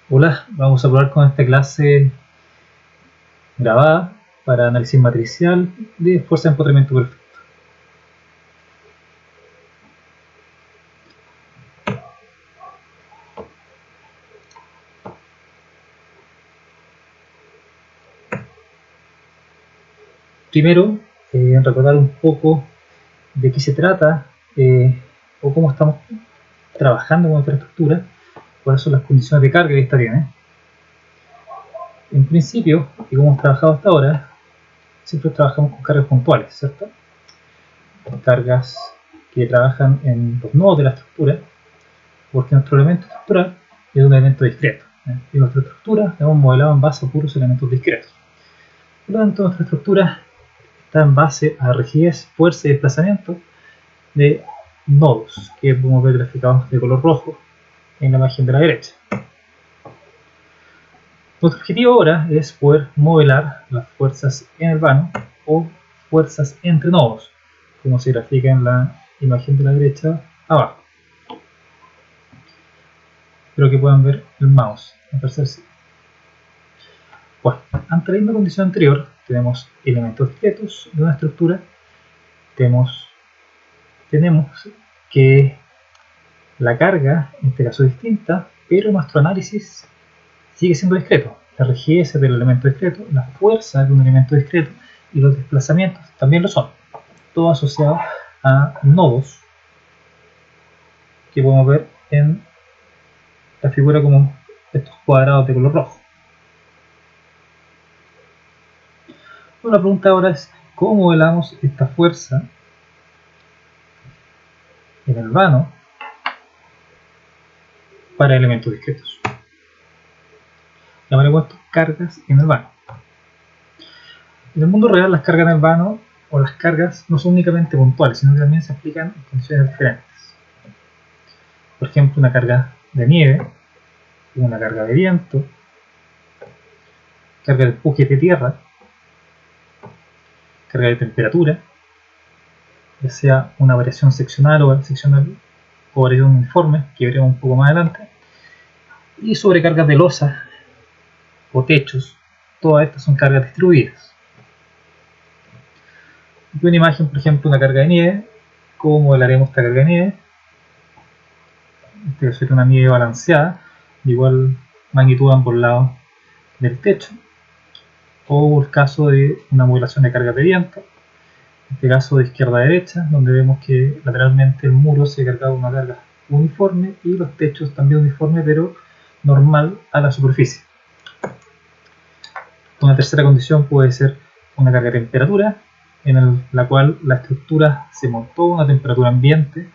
Hola, vamos a probar con esta clase grabada para análisis matricial de fuerza de empotramiento perfecto. Primero, recordar un poco de qué se trata o cómo estamos trabajando con nuestra estructura, cuáles son las condiciones de carga que esta tiene. En principio, y como hemos trabajado hasta ahora, siempre trabajamos con cargas puntuales, ¿cierto? Con cargas que trabajan en los nodos de la estructura, porque nuestro elemento estructural es un elemento discreto. Y nuestra estructura la hemos modelado en base a puros elementos discretos. Por lo tanto, nuestra estructura está en base a rigidez, fuerza y desplazamiento de nodos, que podemos ver graficados de color rojo en la imagen de la derecha. Nuestro objetivo ahora es poder modelar las fuerzas en el vano o fuerzas entre nodos, como se grafica en la imagen de la derecha abajo. Espero que puedan ver el mouse al tercer sitio. Bueno, ante la misma condición anterior, tenemos elementos discretos de una estructura, tenemos que la carga, en este caso es distinta, pero nuestro análisis sigue siendo discreto. La rigidez del elemento discreto, la fuerza de un elemento discreto y los desplazamientos también lo son. Todo asociado a nodos que podemos ver en la figura como estos cuadrados de color rojo. Bueno, la pregunta ahora es ¿cómo modelamos esta fuerza en el vano para elementos discretos? Llamaremos esto cargas en el vano. En el mundo real las cargas en el vano o las cargas no son únicamente puntuales, sino que también se aplican en condiciones diferentes. Por ejemplo, una carga de nieve, una carga de viento, carga de empuje de tierra, carga de temperatura, ya sea una variación seccional o variación uniforme, que veremos un poco más adelante, y sobrecargas de losas o techos. Todas estas son cargas distribuidas. Y una imagen, por ejemplo, una carga de nieve. ¿Cómo modelaremos esta carga de nieve? Este sería una nieve balanceada, de igual magnitud a ambos lados del techo. O el caso de una modelación de cargas de viento, en este caso de izquierda a derecha, donde vemos que lateralmente el muro se carga una carga uniforme y los techos también uniforme, pero normal a la superficie. Una tercera condición puede ser una carga de temperatura, en la cual la estructura se montó a una temperatura ambiente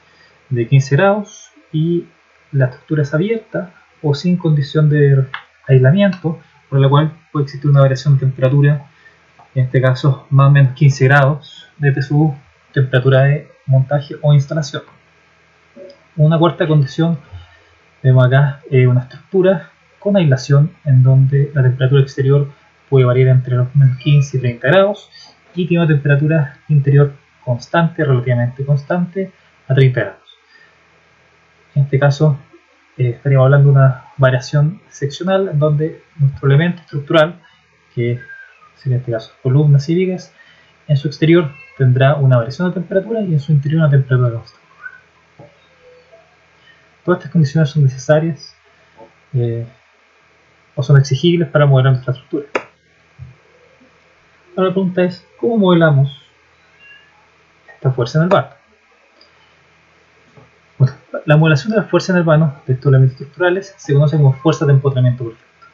de 15 grados y la estructura es abierta o sin condición de aislamiento, por la cual puede existir una variación de temperatura, en este caso más o menos 15 grados desde su temperatura de montaje o instalación. Una cuarta condición, vemos acá una estructura con aislación en donde la temperatura exterior puede variar entre los menos 15 y 30 grados y tiene una temperatura interior constante, relativamente constante, a 30 grados. En este caso estaríamos hablando de una variación seccional en donde nuestro elemento estructural, que sería en este caso columnas y vigas, en su exterior tendrá una variación de temperatura y en su interior una temperatura constante. Todas estas condiciones son necesarias o son exigibles para modelar nuestra estructura. Ahora la pregunta es, ¿cómo modelamos esta fuerza en el vano? Bueno, la modelación de la fuerza en el vano de estos elementos estructurales se conoce como fuerza de empotramiento perfecto.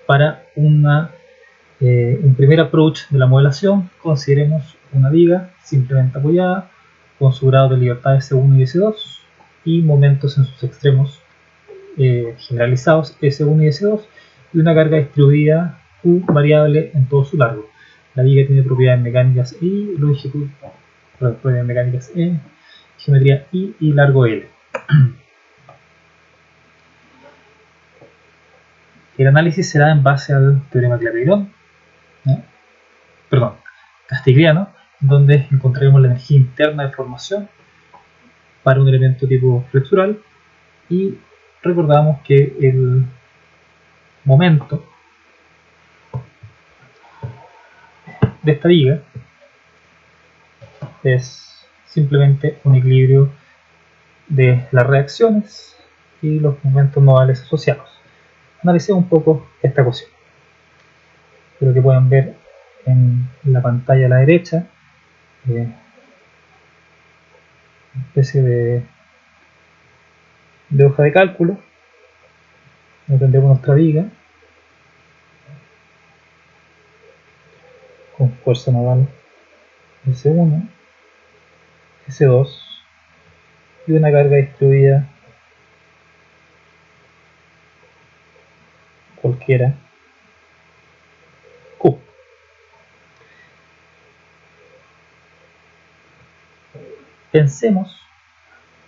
Para un primer approach de la modelación, consideremos una viga simplemente apoyada con su grado de libertad S1 y S2 y momentos en sus extremos generalizados S1 y S2 y una carga distribuida Q variable en todo su largo. La viga tiene propiedades mecánicas y longitud, propiedades mecánicas E, geometría I y largo L. El análisis será en base al teorema Castigliano, donde encontraremos la energía interna de formación para un elemento tipo flexural y recordamos que el momento de esta viga es simplemente un equilibrio de las reacciones y los momentos nodales asociados. Analicemos un poco esta ecuación. Espero que puedan ver en la pantalla a la derecha una especie de hoja de cálculo donde tendremos nuestra viga con fuerza nodal S1, S2 y una carga distribuida cualquiera Q. Pensemos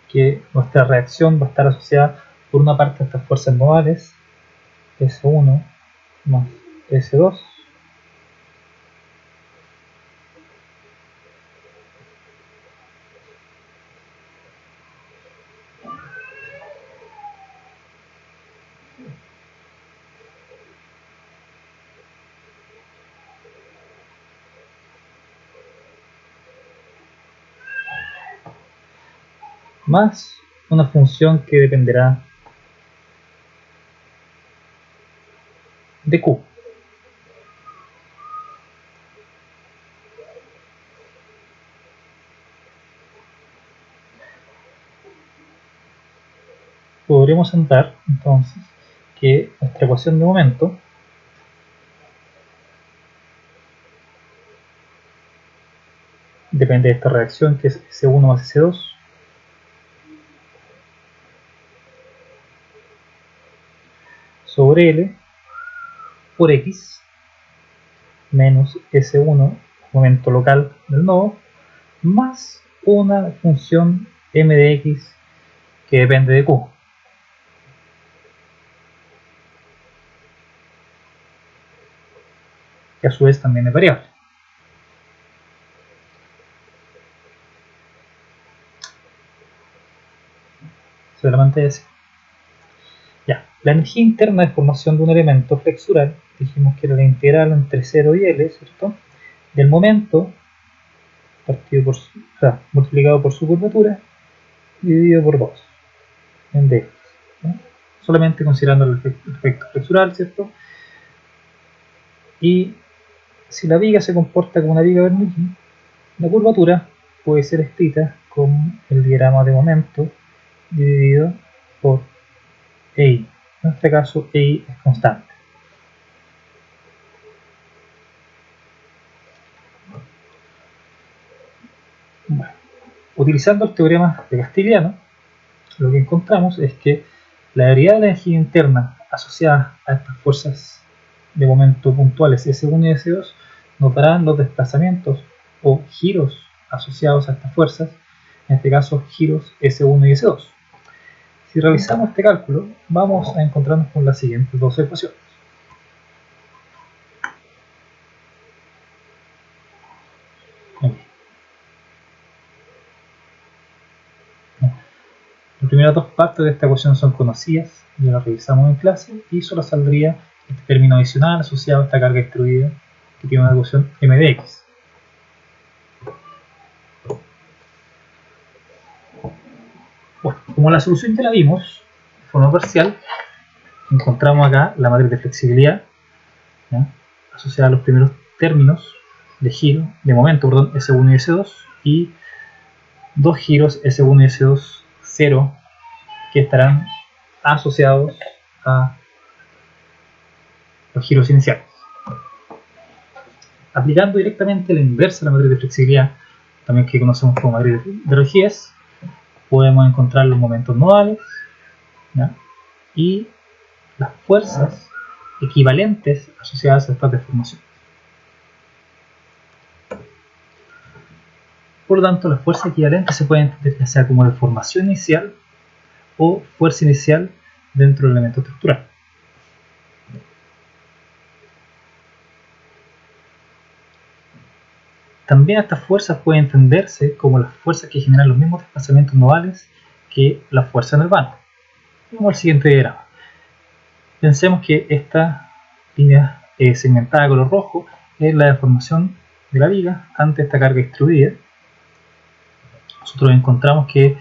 que nuestra reacción va a estar asociada por una parte a estas fuerzas nodales S1 más S2 más una función que dependerá de Q. Podremos sentar entonces que nuestra ecuación de momento depende de esta reacción que es S1 más S2 sobre L por X menos S1, momento local del nodo, más una función m de X que depende de Q, que a su vez también es variable. Se ve la pantalla así. Ya, la energía interna de formación de un elemento flexural, dijimos que era la integral entre 0 y L, ¿cierto? Del momento partido por su, multiplicado por su curvatura dividido por 2 en dx, ¿no? Solamente considerando el efecto flexural, ¿cierto? Y si la viga se comporta como una viga Bernoulli, la curvatura puede ser escrita como el diagrama de momento dividido por EI. En este caso, EI es constante. Bueno, utilizando el teorema de Castigliano, lo que encontramos es que la derivada de la energía interna asociada a estas fuerzas de momento puntuales S1 y S2 nos darán los desplazamientos o giros asociados a estas fuerzas, en este caso giros S1 y S2. Si realizamos este cálculo, vamos a encontrarnos con las siguientes dos ecuaciones. Las primeras dos partes de esta ecuación son conocidas, ya las revisamos en clase, y solo saldría este término adicional asociado a esta carga distribuida que tiene una ecuación m de x. Bueno, como la solución ya la vimos de forma parcial, encontramos acá la matriz de flexibilidad, ¿ya?, asociada a los primeros términos de giro, de momento, perdón, S1 y S2, y dos giros S1 y S2 0 que estarán asociados a los giros iniciales. Aplicando directamente la inversa de la matriz de flexibilidad, también que conocemos como matriz de rigidez, podemos encontrar los momentos nodales, ¿ya?, y las fuerzas equivalentes asociadas a estas deformaciones. Por lo tanto, las fuerzas equivalentes se pueden entender ya sea como deformación inicial o fuerza inicial dentro del elemento estructural. También estas fuerzas pueden entenderse como las fuerzas que generan los mismos desplazamientos nodales que la fuerza en el banco. Vamos al siguiente diagrama. Pensemos que esta línea segmentada de color rojo es la deformación de la viga ante esta carga distribuida. Nosotros encontramos que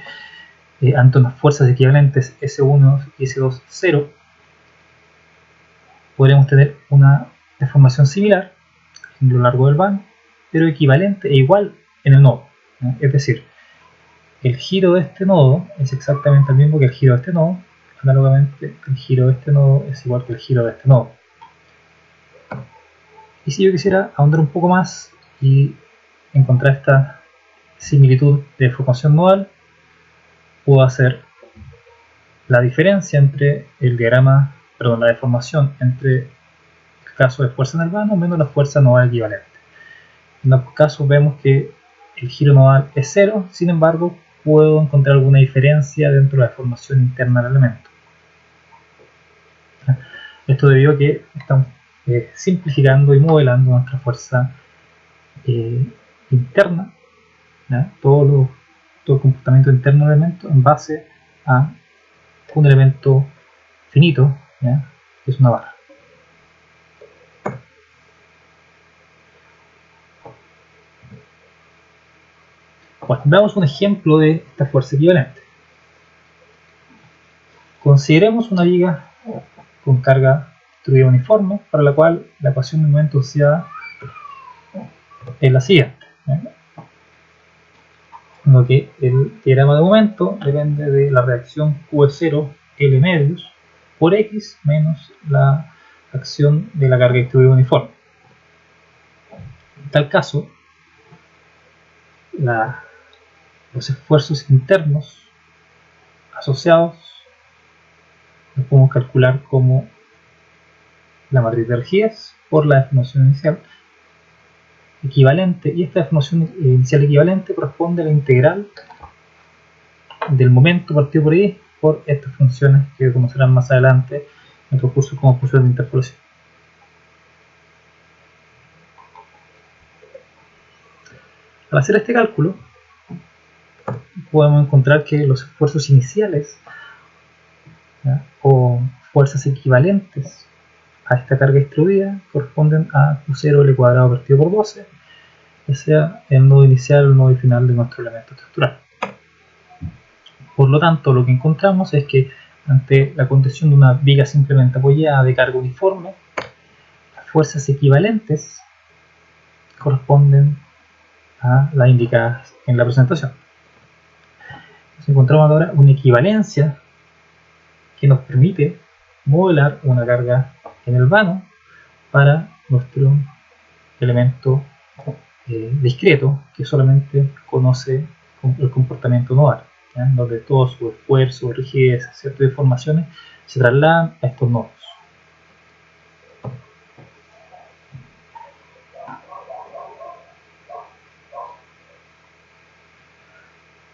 ante unas fuerzas equivalentes S1 y S2, 0, podremos tener una deformación similar en lo largo del vano, pero equivalente e igual en el nodo, ¿no? Es decir, el giro de este nodo es exactamente el mismo que el giro de este nodo. Análogamente, el giro de este nodo es igual que el giro de este nodo. Y si yo quisiera ahondar un poco más y encontrar esta similitud de deformación nodal, puedo hacer la diferencia entre el diagrama, perdón, la deformación entre el caso de fuerza en el vano menos la fuerza nodal equivalente. En ambos casos vemos que el giro nodal es 0, sin embargo, puedo encontrar alguna diferencia dentro de la deformación interna del elemento. Esto debido a que estamos simplificando y modelando nuestra fuerza interna, ¿ya? Todo el comportamiento interno del elemento en base a un elemento finito, ¿ya? Que es una barra. Bueno, veamos un ejemplo de esta fuerza equivalente. Consideremos una viga con carga distribuida uniforme, para la cual la ecuación de momento asociada es la siguiente, ¿ya? En lo que el diagrama de momento depende de la reacción Q0 L medios por X menos la acción de la carga distribuida uniforme. En tal caso, los esfuerzos internos asociados los podemos calcular como la matriz de energías por la deformación inicial equivalente, y esta deformación inicial equivalente corresponde a la integral del momento partido por ahí por estas funciones que conocerán más adelante en otros cursos como funciones de interpolación. Al hacer este cálculo podemos encontrar que los esfuerzos iniciales, ¿ya?, o fuerzas equivalentes a esta carga distribuida corresponden a Q0 L cuadrado partido por 12, ya sea el nodo inicial o el nodo final de nuestro elemento estructural. Por lo tanto, lo que encontramos es que ante la condición de una viga simplemente apoyada de carga uniforme, las fuerzas equivalentes corresponden a las indicadas en la presentación. Entonces encontramos ahora una equivalencia que nos permite modelar una carga en el vano para nuestro elemento discreto que solamente conoce el comportamiento nodal, ¿ya?, donde todo su esfuerzo, rigidez, ciertas deformaciones se trasladan a estos nodos.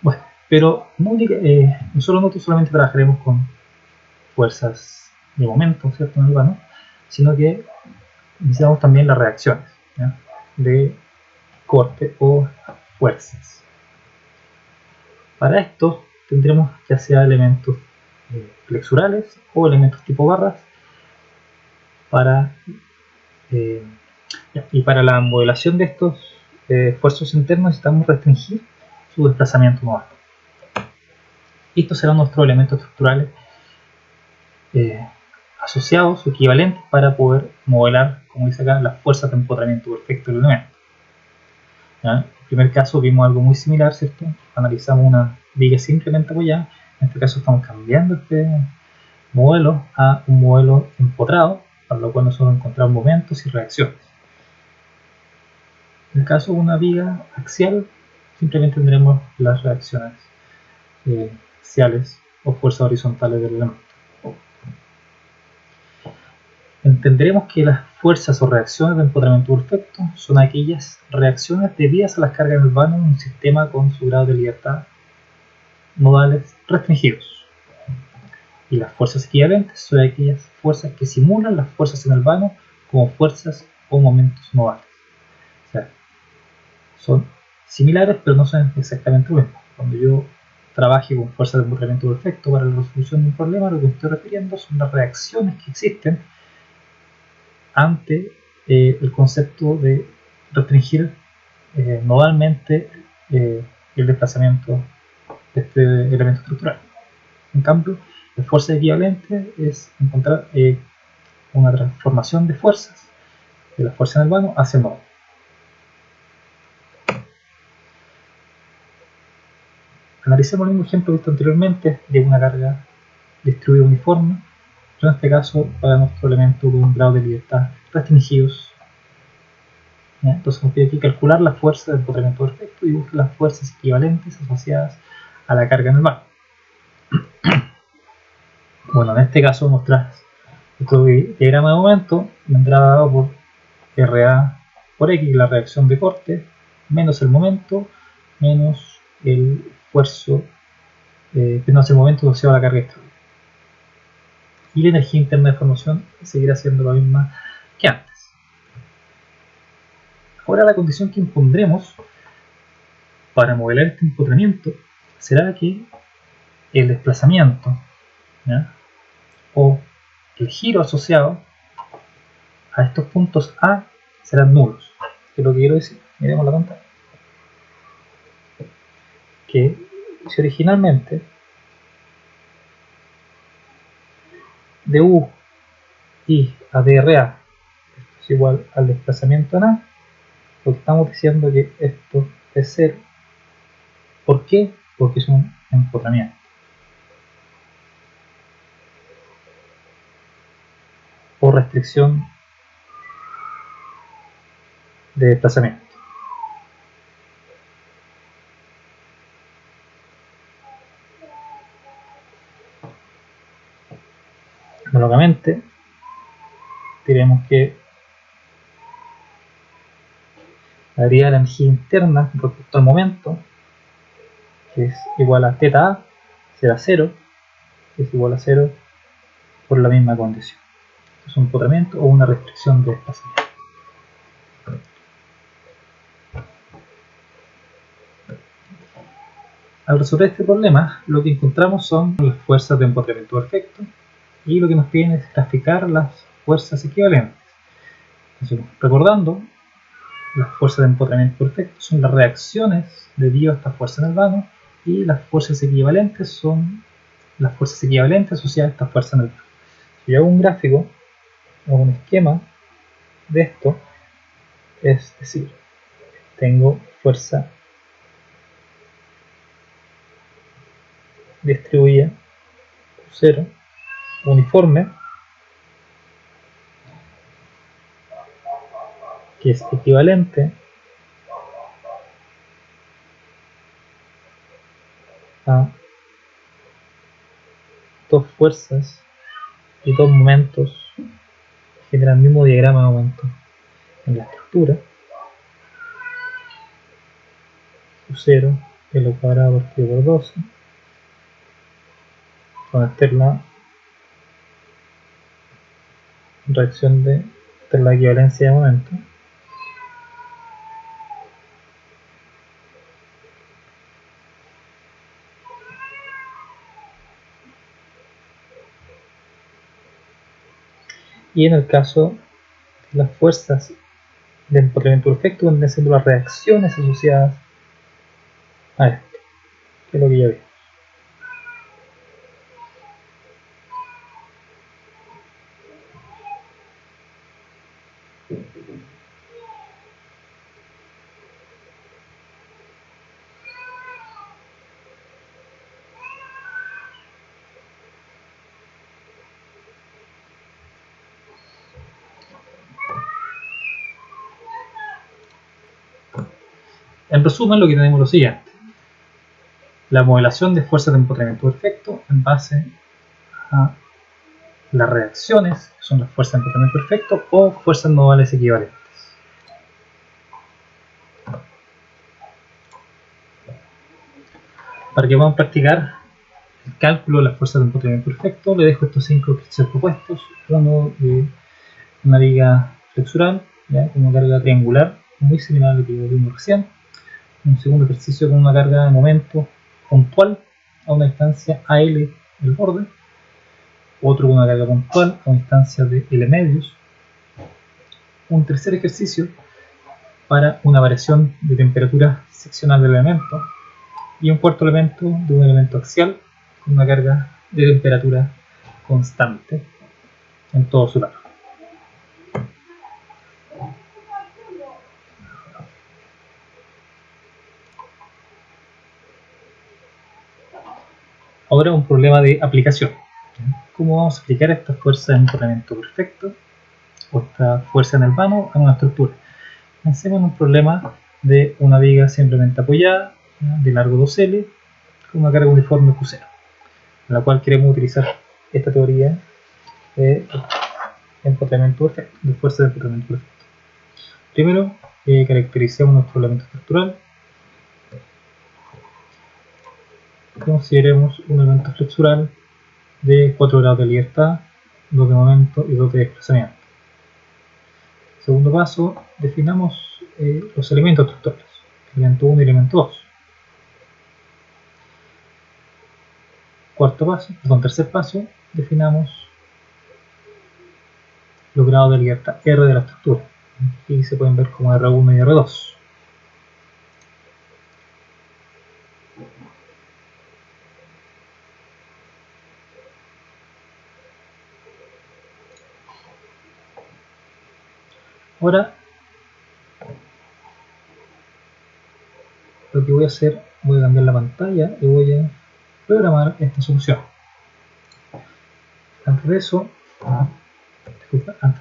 Bueno, pero nosotros no solamente trabajaremos con fuerzas de momento, ¿cierto?, en el vano, sino que necesitamos también las reacciones, ¿ya?, de corte o fuerzas. Para esto tendremos ya sea elementos flexurales o elementos tipo barras y para la modelación de estos esfuerzos internos necesitamos restringir su desplazamiento nodal. Estos serán nuestros elementos estructurales asociados o equivalentes para poder modelar, como dice acá, la fuerza de empotramiento perfecto del elemento. ¿Ya? En el primer caso vimos algo muy similar, ¿cierto? Analizamos una viga simplemente apoyada. En este caso estamos cambiando este modelo a un modelo empotrado, para lo cual nosotros encontramos momentos y reacciones. En el caso de una viga axial, simplemente tendremos las reacciones axiales o fuerzas horizontales del elemento. Entenderemos que las fuerzas o reacciones de empotramiento perfecto son aquellas reacciones debidas a las cargas en el vano en un sistema con su grado de libertad nodales restringidos. Y las fuerzas equivalentes son aquellas fuerzas que simulan las fuerzas en el vano como fuerzas o momentos nodales. O sea, son similares pero no son exactamente lo mismo. Cuando yo trabaje con fuerzas de empotramiento perfecto para la resolución de un problema, lo que me estoy refiriendo son las reacciones que existen ante el concepto de restringir modalmente el desplazamiento de este elemento estructural. En cambio, la fuerza equivalente es encontrar una transformación de fuerzas de la fuerza en el vano hacia el nodo. Analicemos el mismo ejemplo visto anteriormente de una carga distribuida uniforme, pero en este caso para nuestro elemento con un grado de libertad restringidos. Entonces nos pide aquí calcular la fuerza del empotramiento perfecto y buscar las fuerzas equivalentes asociadas a la carga en el vano. Bueno, en este caso nuestro diagrama de momento vendrá dado por RA por X, la reacción de corte, menos el momento, menos el esfuerzo, menos el momento asociado a la carga distribuida. Y la energía interna de formación seguirá siendo la misma que antes. Ahora la condición que impondremos para modelar este empotramiento será que el desplazamiento, ¿ya?, o el giro asociado a estos puntos A serán nulos. ¿Qué es lo que quiero decir? Miremos la pantalla. Que si originalmente de U y a DRA es igual al desplazamiento en A, lo que estamos diciendo es que esto es 0. ¿Por qué? Porque es un empotramiento. O restricción de desplazamiento. Análogamente, diremos que la deriva de la energía interna respecto al momento, que es igual a θ A, será 0, que es igual a 0 por la misma condición. Es un empotramiento o una restricción de desplazamiento. Al resolver este problema, lo que encontramos son las fuerzas de empotramiento perfecto y lo que nos piden es graficar las fuerzas equivalentes. Entonces, recordando, las fuerzas de empotramiento perfecto son las reacciones debido a esta fuerza en el vano y las fuerzas equivalentes son las fuerzas equivalentes asociadas a esta fuerza en el vano. Si yo hago un gráfico o un esquema de esto, es decir, tengo fuerza distribuida U0 uniforme, que es equivalente a dos fuerzas y dos momentos que generan el mismo diagrama de momento en la estructura. U0 L cuadrado partido por 12, con esta es la reacción de la equivalencia de momento. Y en el caso de las fuerzas de empotramiento perfecto, van siendo las reacciones asociadas a esto, que es lo que ya vimos. En resumen, lo que tenemos es lo siguiente: la modelación de fuerzas de empotramiento perfecto en base a las reacciones, que son las fuerzas de empotramiento perfecto, o fuerzas nodales equivalentes. Para que podamos practicar el cálculo de las fuerzas de empotramiento perfecto, le dejo estos 5 ejercicios propuestos. Uno de una viga flexural, ¿ya?, con una carga triangular, muy similar a lo que vimos recién. Un segundo ejercicio con una carga de momento puntual, a una instancia AL del borde, otro con una carga puntual a una instancia de L medios, un tercer ejercicio para una variación de temperatura seccional del elemento y un cuarto elemento de un elemento axial con una carga de temperatura constante en todo su largo. Ahora un problema de aplicación. ¿Cómo vamos a aplicar esta fuerza de empotamiento perfecto o esta fuerza en el vano en una estructura? Pensemos en un problema de una viga simplemente apoyada de largo 2L con una carga uniforme Q0, en la cual queremos utilizar esta teoría de empotamiento perfecto, de fuerza de empotamiento perfecto. Primero, caractericemos nuestro elemento estructural. Consideremos un elemento flexural de 4 grados de libertad, 2 de momento y 2 de desplazamiento. Segundo paso, definamos los elementos estructurales, elemento 1 y elemento 2. Tercer paso, definamos los grados de libertad R de la estructura. Aquí se pueden ver como R1 y R2. Ahora, lo que voy a hacer, voy a cambiar la pantalla y voy a programar esta solución. Antes de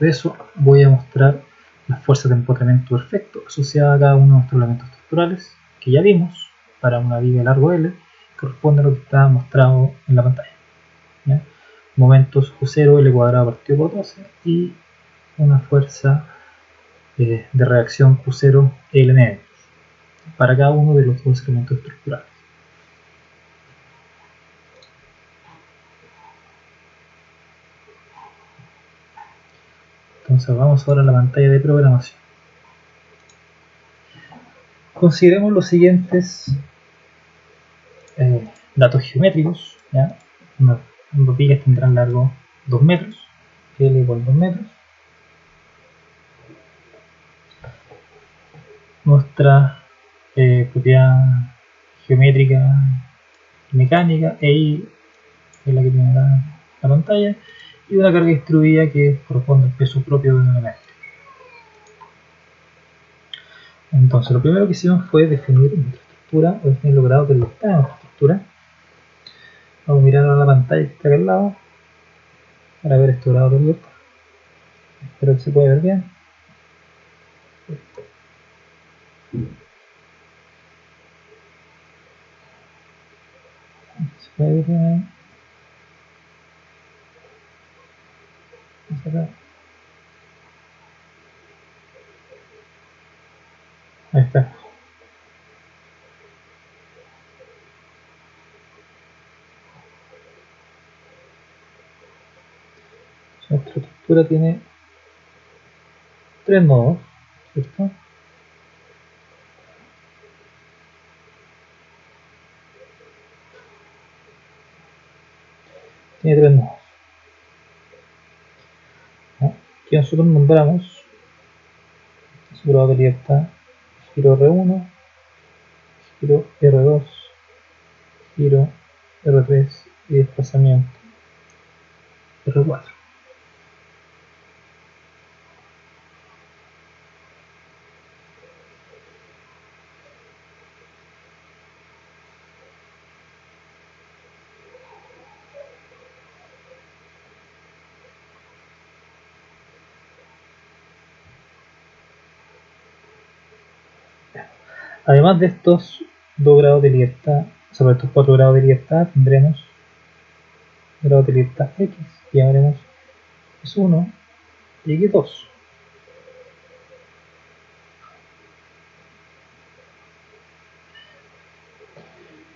eso, voy a mostrar las fuerzas de empotamiento perfecto asociadas a cada uno de nuestros elementos estructurales que ya vimos para una viga de largo L, corresponde a lo que está mostrado en la pantalla. ¿Ya? Momentos Q0 L cuadrado partido por 12 y una fuerza de reacción Q0 L medios para cada uno de los dos elementos estructurales. Entonces vamos ahora a la pantalla de programación. Consideremos los siguientes datos geométricos. ¿Ya? Unas vigas tendrán largo 2 metros, L igual 2 metros. Nuestra propiedad geométrica mecánica EI es la que tiene la pantalla, y una carga distribuida que corresponde al peso propio de un elemento. Entonces lo primero que hicimos fue definir nuestra estructura, o definir los grados de libertad de nuestra estructura. Vamos a mirar a la pantalla que está acá al lado para ver estos grados de libertad. Espero que se pueda ver bien. Se puede ver bien. Ahí está. Nuestra estructura tiene 3 nodos, ¿cierto? Tiene 3 nodos. ¿No? Que nosotros nombramos su grado de libertad giro R1, giro R2, giro R3 y desplazamiento R4. Además de estos 2 grados de libertad, sobre estos 4 grados de libertad, tendremos grados de libertad X, y llamaremos X1 y X2.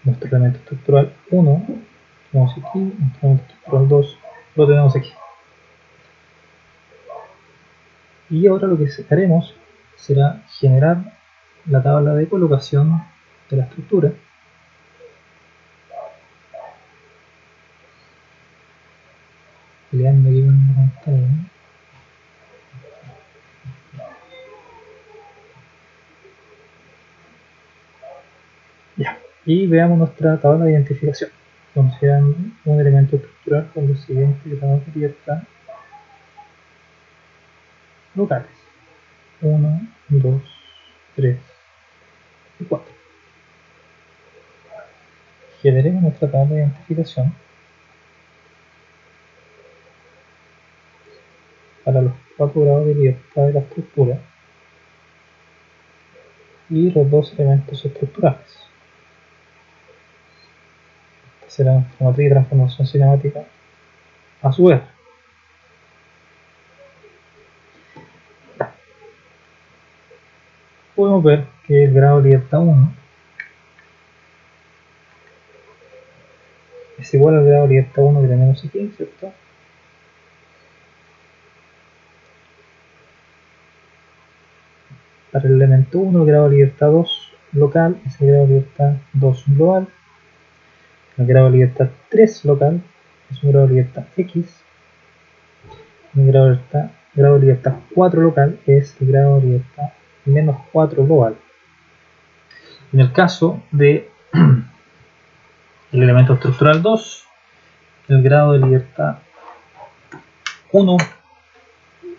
Nuestro elemento estructural 1 lo tenemos aquí, nuestro elemento estructural 2 lo tenemos aquí. Y ahora lo que haremos será generar la tabla de colocación de la estructura. peleando aquí con la pantalla. Ya, y veamos nuestra tabla de identificación. Considerando un elemento estructural con los siguientes grados de libertad locales: 1, 2, 3 y 4. Generemos nuestra tabla de identificación para los 4 grados de libertad de la estructura y los 2 elementos estructurales. Esta será nuestra matriz de transformación cinemática a su vez. Podemos ver que el grado de libertad 1 es igual al grado de libertad 1 que tenemos aquí, ¿cierto? Para el elemento 1, el grado de libertad 2 local es el grado de libertad 2 global. El grado de libertad 3 local es un grado de libertad X. El grado de libertad 4 local es el grado de libertad menos 4 global. En el caso de el elemento estructural 2, el grado de libertad 1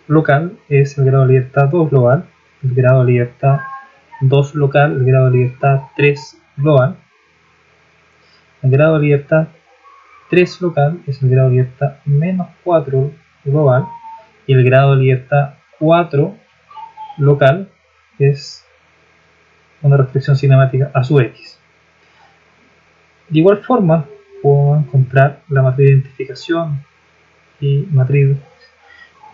local es el grado de libertad 2 global. El grado de libertad 2 local, el grado de libertad 3 global. El grado de libertad 3 local es el grado de libertad menos 4 global. Y el grado de libertad 4 local es una restricción cinemática a su X. De igual forma, puedo encontrar la matriz de identificación y matriz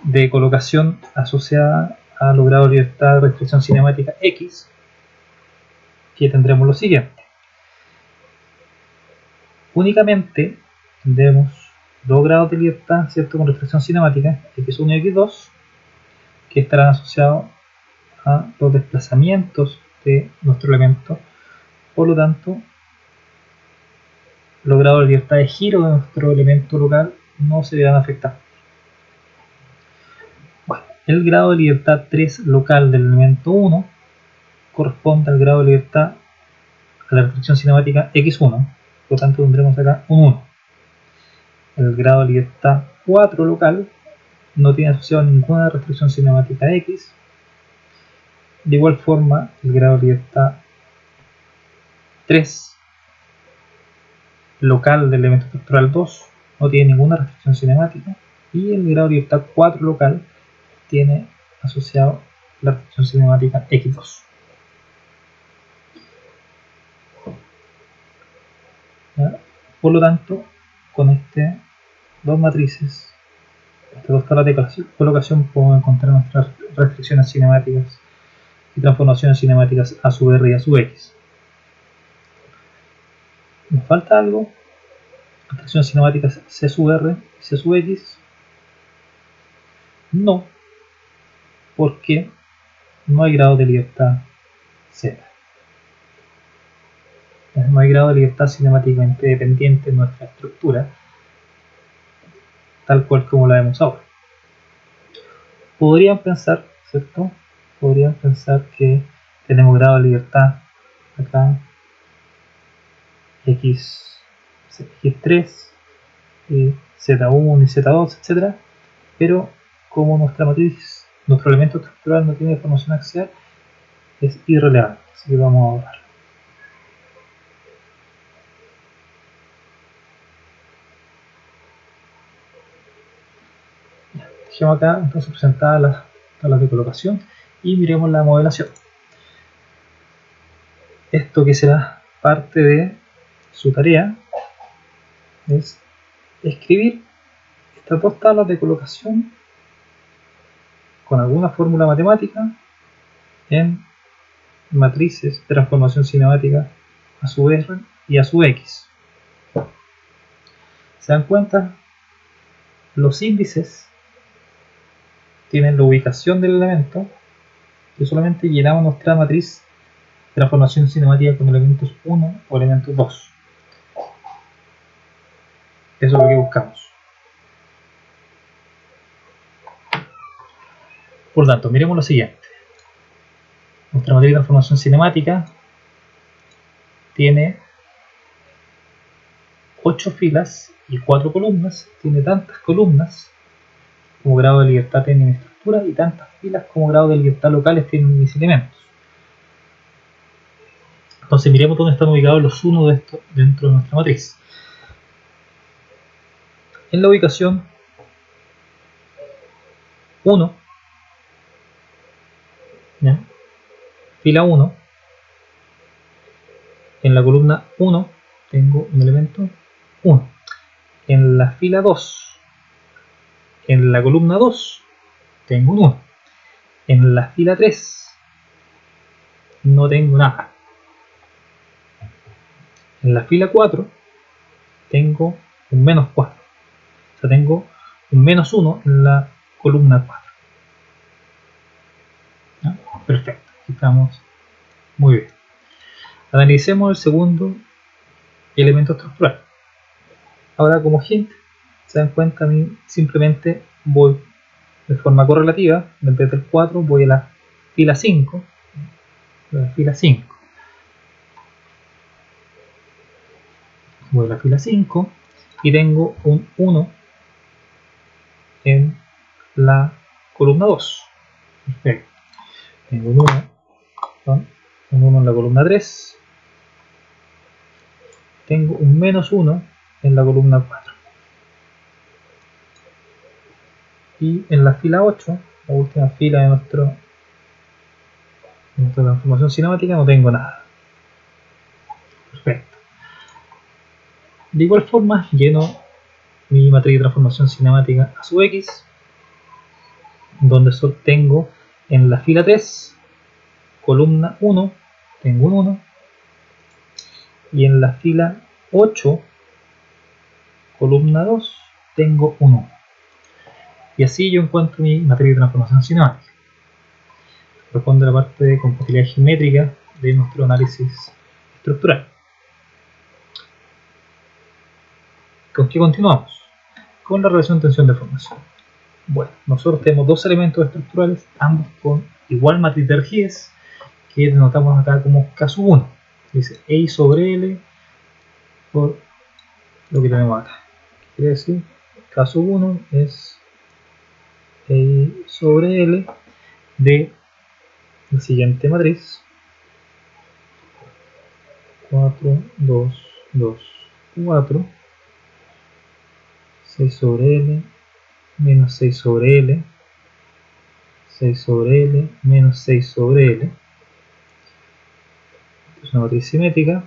de colocación asociada a los grados de libertad de restricción cinemática X, que tendremos lo siguiente. Únicamente tendremos 2 grados de libertad, ¿cierto?, con restricción cinemática, X1 y X2, que estarán asociados a los desplazamientos de nuestro elemento. Por lo tanto, los grados de libertad de giro de nuestro elemento local no se verán afectados. Bueno, el grado de libertad 3 local del elemento 1 corresponde al grado de libertad a la restricción cinemática X1, por lo tanto tendremos acá un 1. El grado de libertad 4 local no tiene asociado ninguna restricción cinemática X. De igual forma, el grado de libertad 3 local del elemento estructural 2 no tiene ninguna restricción cinemática, y el grado de libertad 4 local tiene asociado la restricción cinemática X2. ¿Ya? Por lo tanto, con estas dos matrices, estas dos tablas de colocación, podemos encontrar nuestras restricciones cinemáticas y transformaciones cinemáticas a sub r y a sub x. ¿Nos falta algo? ¿Restricciones cinemáticas C sub r y C sub x? No, porque no hay grado de libertad Z. No hay grado de libertad cinemáticamente dependiente en nuestra estructura, tal cual como la vemos ahora. Podrían pensar, ¿cierto? Podrían pensar que tenemos grado de libertad acá X3, Z1 y Z2, etc. Pero como nuestra matriz, nuestro elemento estructural no tiene deformación axial, es irrelevante, así que vamos a borrar. Dejemos acá entonces presentadas las tablas de colocación y miremos la modelación. Esto que será parte de su tarea es escribir estas dos tablas de colocación con alguna fórmula matemática en matrices de transformación cinemática a su R y a su X. ¿Se dan cuenta? Los índices tienen la ubicación del elemento y solamente llenamos nuestra matriz de transformación cinemática con elementos 1 o elementos 2. Eso es lo que buscamos. Por lo tanto, miremos lo siguiente. Nuestra matriz de transformación cinemática tiene 8 filas y 4 columnas. Tiene tantas columnas como grado de libertad tiene mi estructura y tantas filas como grado de libertad locales tienen mis elementos. Entonces miremos dónde están ubicados los 1 de estos dentro de nuestra matriz. En la ubicación 1, ¿ya? Fila 1, en la columna 1 tengo un elemento 1. En la fila 2, en la columna 2 tengo un 1. En la fila 3 no tengo nada. En la fila 4 tengo un menos 4. O sea, tengo un menos 1 en la columna 4. ¿Ya? Perfecto, aquí estamos muy bien. Analicemos el segundo elemento estructural. Ahora, como gente, se dan cuenta, a mí simplemente voy de forma correlativa, en vez del 4 voy a la fila 5. Voy a la fila 5. Voy a la fila 5 y tengo un 1 en la columna 2. Perfecto. Tengo un 1 en la columna 3. Tengo un menos 1 en la columna 4. Y en la fila 8, la última fila de nuestra transformación cinemática, no tengo nada. Perfecto. De igual forma, lleno mi matriz de transformación cinemática a sub x, donde solo tengo en la fila 3, columna 1, tengo un 1, y en la fila 8, columna 2, tengo un 1. Y así yo encuentro mi matriz de transformación cinemática. Corresponde a la parte de compatibilidad geométrica de nuestro análisis estructural. ¿Con qué continuamos? Con la relación tensión-deformación. Bueno, nosotros tenemos dos elementos estructurales, ambos con igual matriz de rigidez, que denotamos acá como K sub 1. Dice E sobre L por lo que tenemos acá. Quiere decir, K sub 1 es E sobre L de la siguiente matriz: 4, 2, 2, 4, 6 sobre L, menos 6 sobre L, 6 sobre L, menos 6 sobre L. Es una matriz simétrica.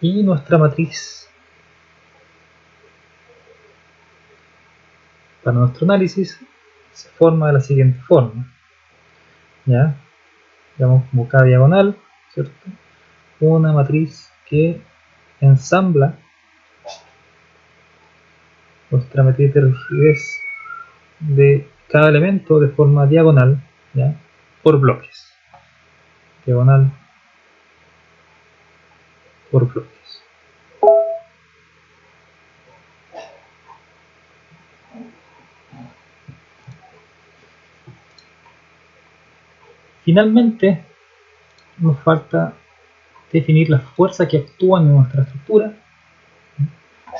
Y nuestra matriz para nuestro análisis se forma de la siguiente forma. ¿Ya? Digamos como cada diagonal, ¿cierto? Una matriz que ensambla nuestra matriz de rigidez de cada elemento de forma diagonal, ¿ya? Por bloques. Diagonal por bloques. Finalmente, nos falta definir las fuerzas que actúan en nuestra estructura.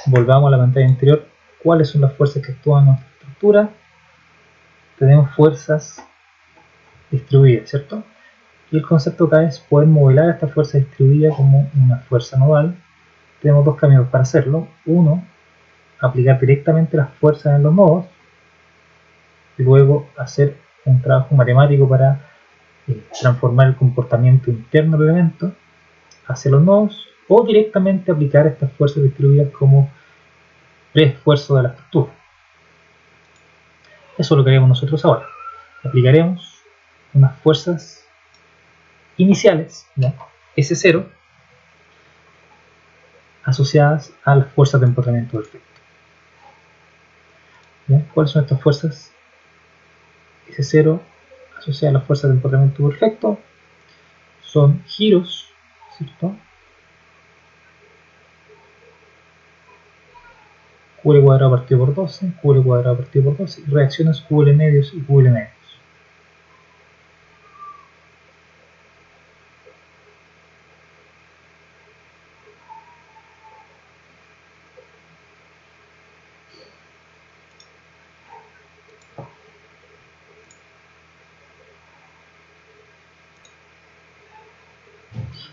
Volvamos a la pantalla anterior. ¿Cuáles son las fuerzas que actúan en nuestra estructura? Tenemos fuerzas distribuidas, ¿cierto? Y el concepto acá es poder modelar esta fuerza distribuida como una fuerza nodal. Tenemos dos caminos para hacerlo. Uno, aplicar directamente las fuerzas en los nodos y luego hacer un trabajo matemático para transformar el comportamiento interno del elemento hacia los nodos, o directamente aplicar estas fuerzas distribuidas como pre-esfuerzo de la estructura. Eso es lo que haremos nosotros ahora. Aplicaremos unas fuerzas iniciales, ¿ya? S0, asociadas a las fuerzas de empotramiento perfecto. ¿Ya? ¿Cuáles son estas fuerzas? S0 asociada a la fuerza de empotramiento perfecto son giros, ¿cierto? QL cuadrado partido por 12, QL cuadrado partido por 12, y reacciones QL medios y QL medios.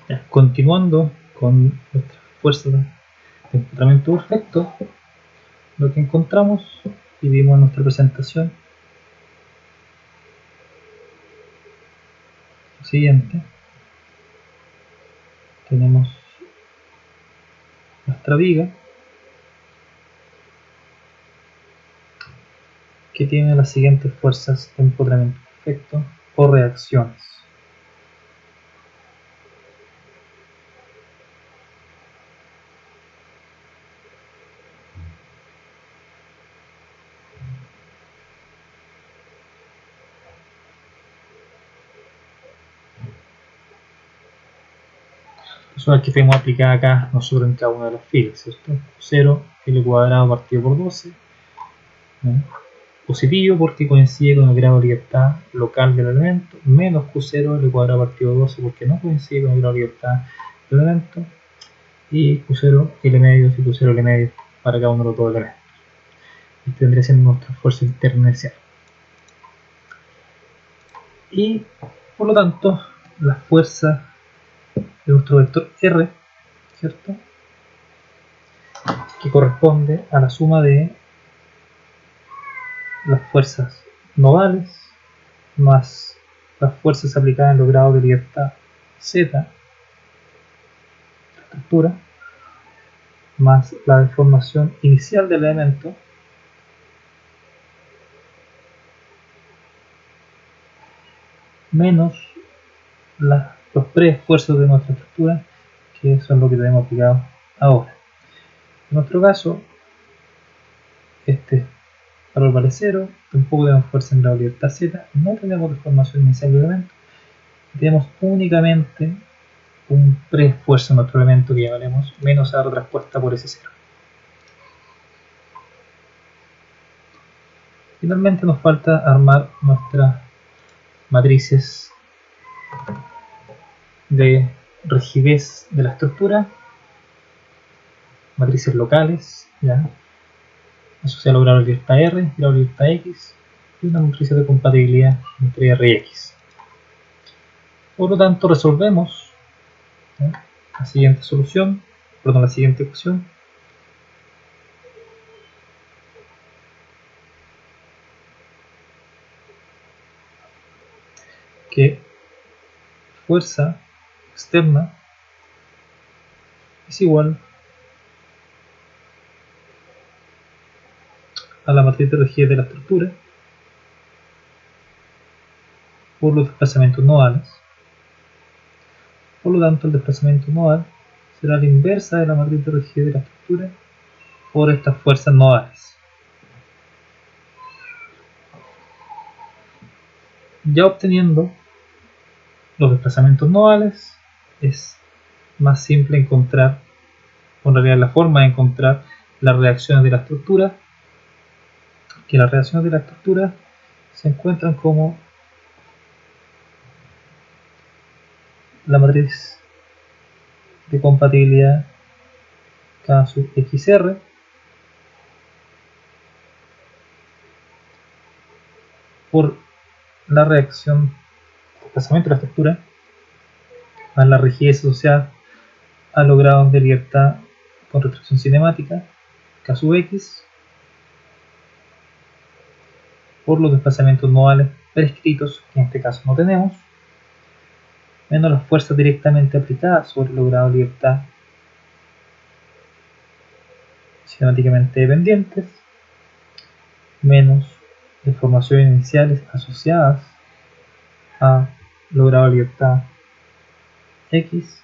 Ya, continuando con nuestra fuerza de empotramiento perfecto, lo que encontramos y vimos en nuestra presentación lo siguiente: tenemos nuestra viga que tiene las siguientes fuerzas de empotramiento perfecto o reacciones. Son las que fuimos aplicadas acá nosotros en cada una de las filas, ¿cierto? 0, L cuadrado partido por 12, ¿no? Positivo porque coincide con el grado de libertad local del elemento, menos Q0 L cuadrado partido por 12 porque no coincide con el grado de libertad del elemento, y Q0 L medios y Q0 L medios para cada uno de los dos elementos. Y tendría siendo nuestra fuerza interna inicial. Y por lo tanto, la fuerza de nuestro vector R, ¿cierto?, que corresponde a la suma de las fuerzas nodales más las fuerzas aplicadas en los grados de libertad Z, la estructura, más la deformación inicial del elemento, menos los preesfuerzos de nuestra estructura, que son lo que tenemos aplicado ahora. En nuestro caso, este valor vale 0, tampoco tenemos fuerza en grado de libertad Z, no tenemos deformación inicial del elemento, tenemos únicamente un preesfuerzo en nuestro elemento que llamaremos menos A retraspuesta por S0. Finalmente nos falta armar nuestras matrices de rigidez de la estructura, matrices locales, ¿ya?, asociadas al grado de libertad R, grado de libertad X, y una matriz de compatibilidad entre R y X. Por lo tanto, resolvemos, ¿ya?, la siguiente solución, perdón, la siguiente ecuación, que fuerza externa es igual a la matriz de rigidez de la estructura por los desplazamientos nodales. Por lo tanto, el desplazamiento nodal será la inversa de la matriz de rigidez de la estructura por estas fuerzas nodales. Ya obteniendo los desplazamientos nodales, es más simple encontrar, o en realidad la forma de encontrar las reacciones de la estructura, que las reacciones de la estructura se encuentran como la matriz de compatibilidad K sub XR por la reacción de desplazamiento de la estructura más la rigidez asociada a los grados de libertad con restricción cinemática K sub X por los desplazamientos nodales prescritos, que en este caso no tenemos, menos las fuerzas directamente aplicadas sobre los grados de libertad cinemáticamente dependientes, menos deformaciones iniciales asociadas a los grados de libertad X,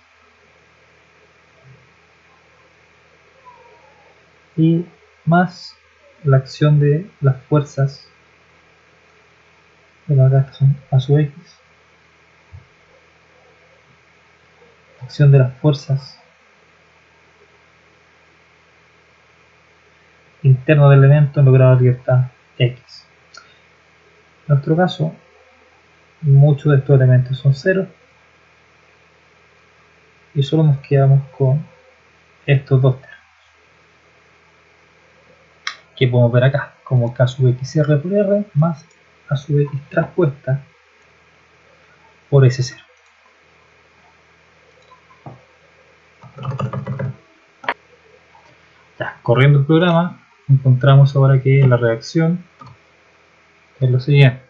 y más la acción de las fuerzas, bueno, acá estas son A sub X, acción de las fuerzas internas del elemento en los grados de libertad X. En nuestro caso, muchos de estos elementos son cero y solo nos quedamos con estos dos términos que podemos ver acá, como K sub XR por R más A sub X transpuesta por S0. Ya, corriendo el programa, encontramos ahora que la reacción es lo siguiente.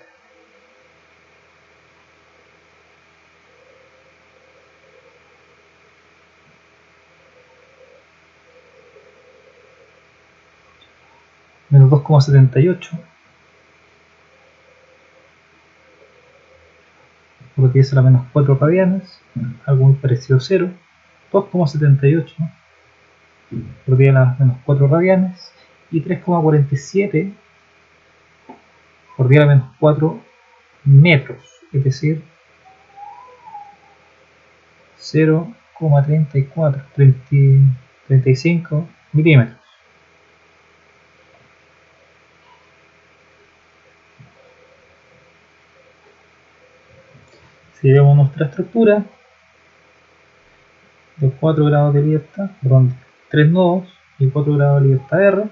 Menos 2,78 por lo que es a la menos 4 radianes, algo muy parecido a 0. 2,78 por 10 a la menos 4 radianes y 3,47 por 10 a la menos 4 metros, es decir, 0,35 milímetros. Si vemos nuestra estructura de 4 grados de libertad, perdón, 3 nodos y 4 grados de libertad R,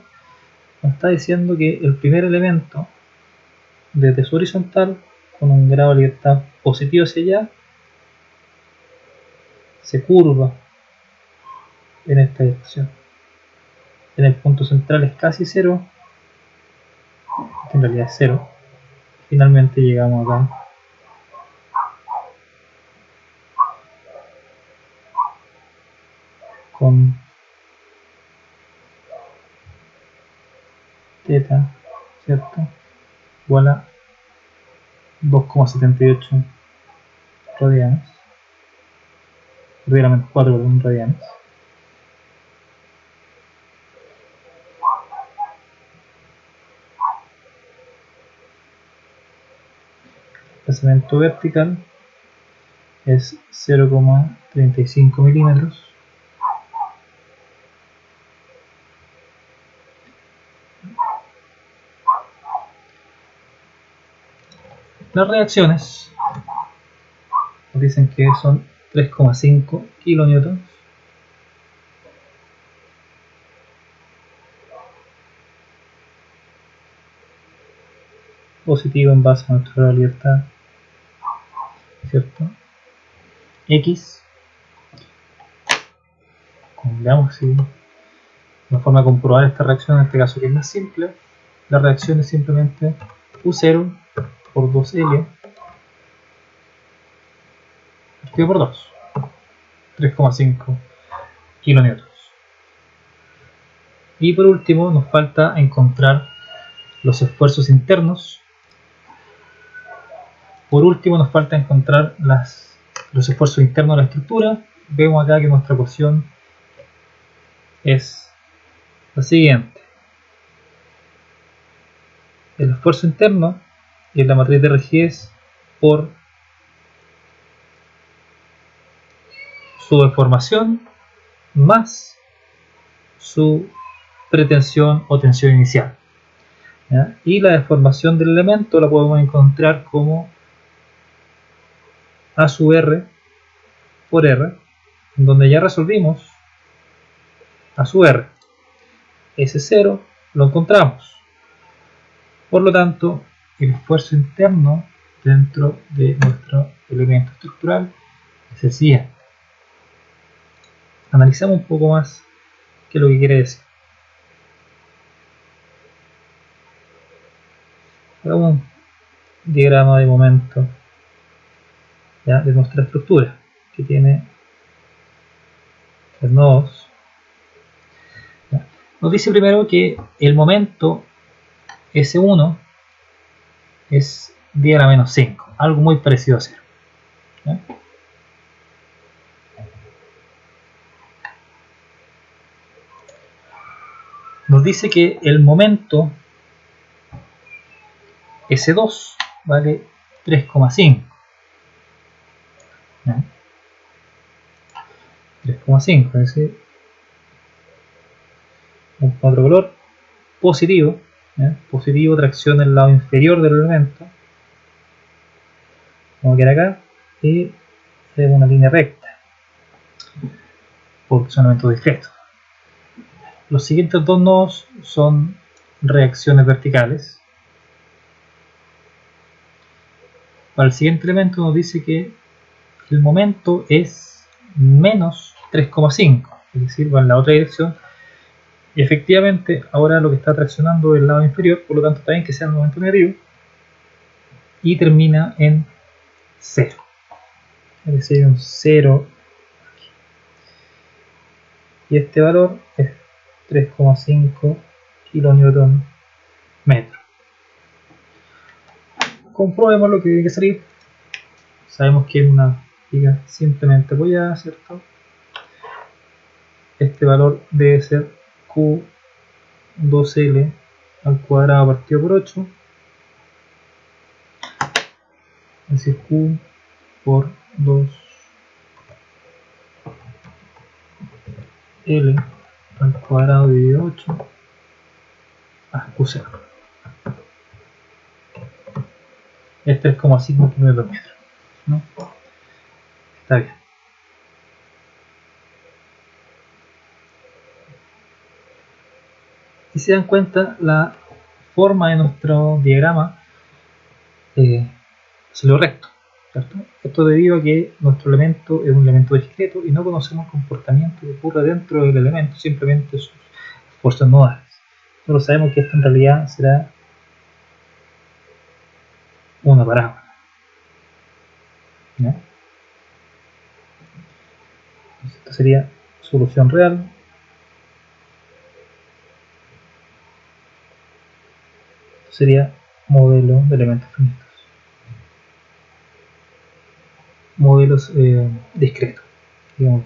nos está diciendo que el primer elemento desde su horizontal con un grado de libertad positivo hacia allá se curva en esta dirección. En el punto central es casi cero, en realidad es cero. Finalmente llegamos acá con θ, ¿cierto? Igual a 2,78 radianes, verdaderamente 4 radianes. El desplazamiento vertical es 0,35 milímetros. Las reacciones nos dicen que son 3,5 kilonewtons positivo en base a nuestra libertad, ¿cierto? X, veamos si una forma de comprobar esta reacción, en este caso que es más simple, la reacción es simplemente U0 por 2L partido por 2, 3,5 kilonewtons. Y por último nos falta encontrar los esfuerzos internos. Por último nos falta encontrar los esfuerzos internos de la estructura. Vemos acá que nuestra ecuación es la siguiente. El esfuerzo interno en la matriz de rigidez por su deformación más su pretensión o tensión inicial. ¿Ya? Y la deformación del elemento la podemos encontrar como A sub R por R, donde ya resolvimos A sub R. S0 lo encontramos. Por lo tanto, el esfuerzo interno dentro de nuestro elemento estructural es el siguiente. Analizamos un poco más qué es lo que quiere decir. Hagamos un diagrama de momento, ¿ya?, de nuestra estructura, que tiene 3 nodos. ¿Ya? Nos dice primero que el momento S1 es 10 a la menos 5, algo muy parecido a 0. ¿Ya? nos dice que el momento S2 vale 3,5. 3,5, es decir, un otro color positivo, positivo, tracción en el lado inferior del elemento, como que era acá, y es una línea recta, porque son elementos discretos. Los siguientes dos nodos son reacciones verticales. Para el siguiente elemento nos dice que el momento es menos 3,5, es decir, va en la otra dirección. Y efectivamente, ahora lo que está traccionando es el lado inferior, por lo tanto está bien que sea el momento negativo, y termina en 0. Es decir, un 0. Y este valor es 3,5 kN metro. Comprobemos lo que tiene que salir. Sabemos que es una viga simplemente apoyada, ¿cierto? Este valor debe ser Q2L al cuadrado partido por 8, es decir, Q por 2L al cuadrado dividido 8 a Q0. Es 3,5 km, ¿no? Está bien. Si se dan cuenta, la forma de nuestro diagrama salió recto, ¿cierto? Esto debido a que nuestro elemento es un elemento discreto y no conocemos el comportamiento que ocurre dentro del elemento, simplemente sus fuerzas nodales. Solo sabemos que esto en realidad será una parábola, ¿no? Entonces, esta sería solución real. Esto sería modelo de elementos finitos. Modelos discretos, digamos.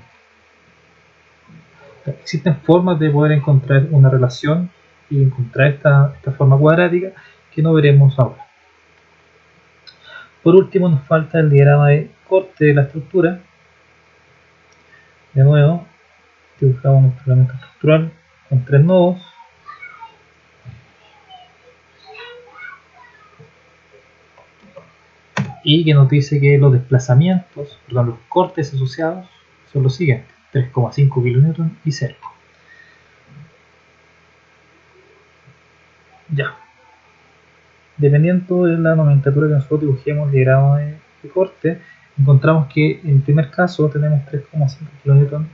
Existen formas de poder encontrar una relación y encontrar esta forma cuadrática que no veremos ahora. Por último nos falta el diagrama de corte de la estructura. De nuevo, dibujamos nuestro elemento estructural con 3 nodos. Y que nos dice que los desplazamientos, perdón, los cortes asociados son los siguientes: 3,5 kN y 0. Ya. Dependiendo de la nomenclatura que nosotros dibujemos el diagrama de corte, encontramos que en el primer caso tenemos 3,5 kN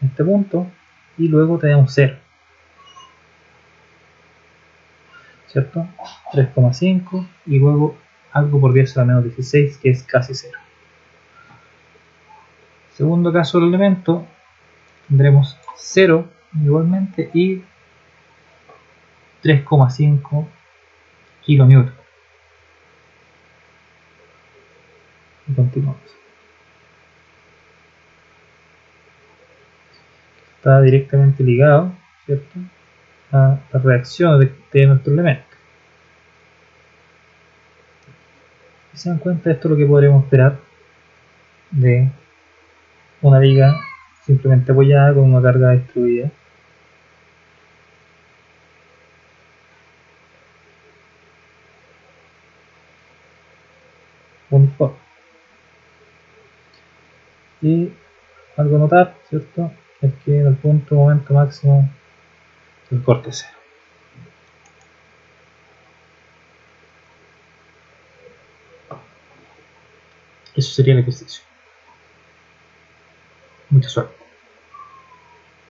en este punto y luego tenemos 0, ¿cierto? 3,5 y luego algo por 10 a la menos 16, que es casi 0. Segundo caso del elemento, tendremos 0 igualmente y 3,5 kN. Y continuamos. Está directamente ligado, ¿cierto?, a las reacciones de nuestro elemento. Si se dan cuenta, esto es lo que podremos esperar de una viga simplemente apoyada con una carga distribuida. Uniforme. Y algo a notar, ¿cierto?, es que en el punto momento máximo el corte es 0. Eso sería el ejercicio. Mucha suerte.